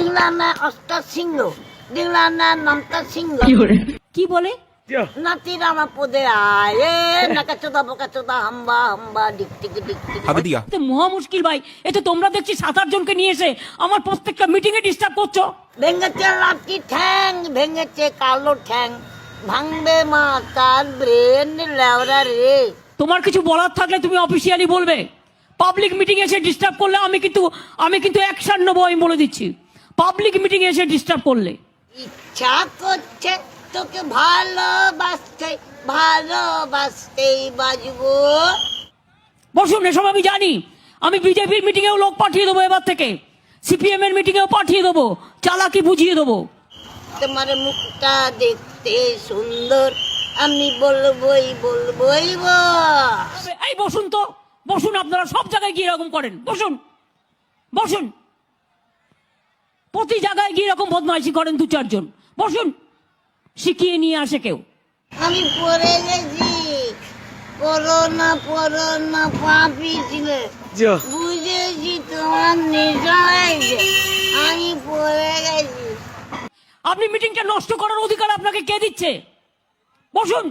ডিংলানা অষ্টা সিংহ ডিংলানা নামটা সিংহ কি বলে? নাতিরামা পদে আয় নাকাচোদা বোকাচোদা হাম্বা হাম্বা ডিক টিক ডিক টিক। তো মহা মুশকিল ভাই, এ তো তোমরা দেখছি 7-8 জনকে নিয়ে এসে আমার প্রত্যেকটা মিটিং এ ডিস্টার্ব করছো। ভেঙেছে লাঠি ঠ্যাং ভেঙেছে কালো ঠ্যাং ভাঙবে মা তার ব্রেন লেওরা রে। তোমার কিছু বলার থাকলে তুমি অফিসিয়ালি বলবে। পাবলিক মিটিং এসে ডিস্টার্ব করলে আমি কিন্তু অ্যাকশন নেবো, আমি বলে দিচ্ছি। পাবলিক মিটিং এসে ডিস্টার্ব করলে ইচ্ছা করছে তোকে ভালোবাসতেই বাজবো। বসুন, এসব আমি জানি। আমি বিজেপির মিটিং এও লোক পাঠিয়ে দেবো, এবার থেকে সিপিএম এর মিটিং এও পাঠিয়ে দেবো, চালাকি বুঝিয়ে দেবো। তোমার মুখটা দেখতে সুন্দর আমি বলবোই গো। এই বসুন তো, বসুন। আপনারা সব জায়গায় গিয়ে এরকম করেন। বসুন বসুন, প্রতি জায়গায় গিয়ে এরকম বদমাইশি করেন 2-4 জন। বসুন, শিখিয়ে নিয়ে আসে কেউ। আমি পড়ে গেছি করোনা পাপি ছিলে বুঝেছি তোমার নেশা হয়েছে আমি পড়ে গেছি। আপনি মিটিংটা নষ্ট করার অধিকার আপনাকে কে দিচ্ছে? বসুন।